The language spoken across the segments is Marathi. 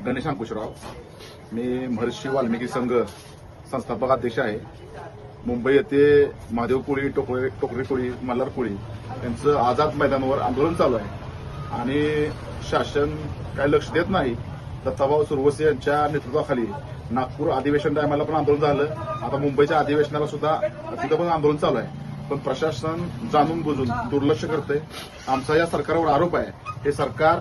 गणेश अंकुशराव. मी महर्षी वाल्मिकी संघ संस्थापक अध्यक्ष आहे. मुंबई येथे महादेव कोळी, टोकरे कोळी, मल्हार कोळी यांचं आझाद मैदानावर आंदोलन चालू आहे आणि शासन काही लक्ष देत नाही. दत्ताभाऊ सुरवसे यांच्या नेतृत्वाखाली नागपूर अधिवेशन टायमाला पण आंदोलन झालं. आता मुंबईच्या अधिवेशनाला सुद्धा तिथं पण आंदोलन चालू आहे. पण प्रशासन जाणून बुजून दुर्लक्ष करते. आमचा या सरकारवर आरोप आहे, हे सरकार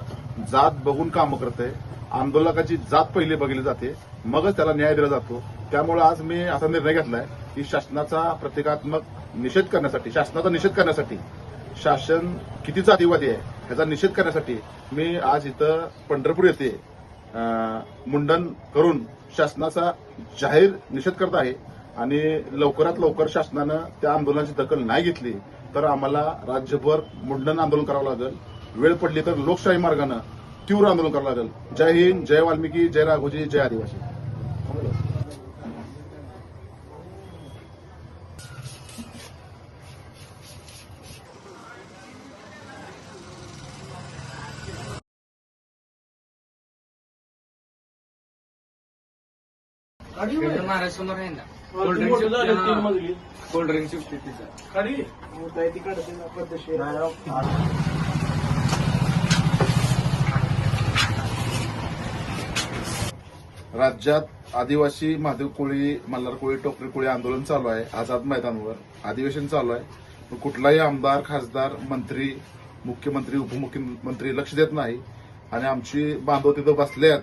जात बघून कामं करते. आंदोलकाची जात पहिली बघितली जाते, मगच त्याला न्याय दिला जातो. त्यामुळे आज मी असा निर्णय घेतलाय की शासनाचा प्रतिकात्मक निषेध करण्यासाठी, शासनाचा निषेध करण्यासाठी, शासन किती जातीवादी आहे ह्याचा निषेध करण्यासाठी मी आज इथं पंढरपूर येथे मुंडन करून शासनाचा जाहीर निषेध करत आहे. आणि लवकरात लवकर शासनानं त्या आंदोलनाची दखल नाही घेतली तर आम्हाला राज्यभर मुंडन आंदोलन करावं लागेल. वेळ पडली तर लोकशाही मार्गानं तीव्र आंदोलन करावं लागेल. जय हिंद, जय वाल्मिकी, जय राघोजी, जय आदिवासी. महाराष्ट्रासमोर आहे ना कोल्ड ड्रिंकची राज्यात आदिवासी महादेव कोळी, मल्हार कोळी, टोकरी कोळी आंदोलन चालू आहे. आझाद मैदानावर अधिवेशन चालू आहे. पण कुठलाही आमदार, खासदार, मंत्री, मुख्यमंत्री, उपमुख्यमंत्री लक्ष देत नाही आणि आमची बांधव तिथं बसल्यात.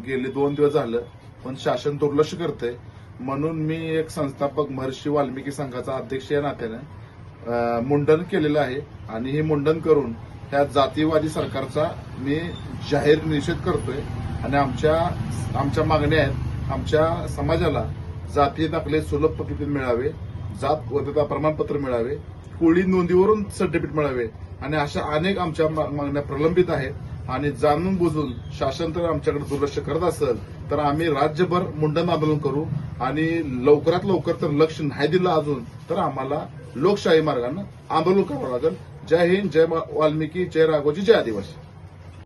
गेले 2 दिवस झालं पण शासन दुर्लक्ष करते. म्हणून मी एक संस्थापक महर्षी वाल्मिकी संघाचा अध्यक्ष या नात्याने मुंडन केलेलं आहे आणि हे मुंडन करून त्या जातीवादी सरकारचा मी जाहीर निषेध करतोय. आणि आमच्या मागण्या आहेत, आमच्या समाजाला जाती दाखले सुलभ पद्धतीने मिळावे, जात वैधता प्रमाणपत्र मिळावे, कोळी नोंदीवरून सर्टिफिकेट मिळावे आणि अशा अनेक आमच्या मागण्या प्रलंबित आहेत. आणि जाणून बुजून शासन तर आमच्याकडे दुर्लक्ष करत असेल तर आम्ही राज्यभर मुंडन आंदोलन करू आणि लवकरात लवकर तर लक्ष नाही दिलं अजून तर आम्हाला लोकशाही मार्गानं आंदोलन करावं लागेल. जय हिंद, जय वाल्मिकी, जय राघोजी, जय आदिवासी.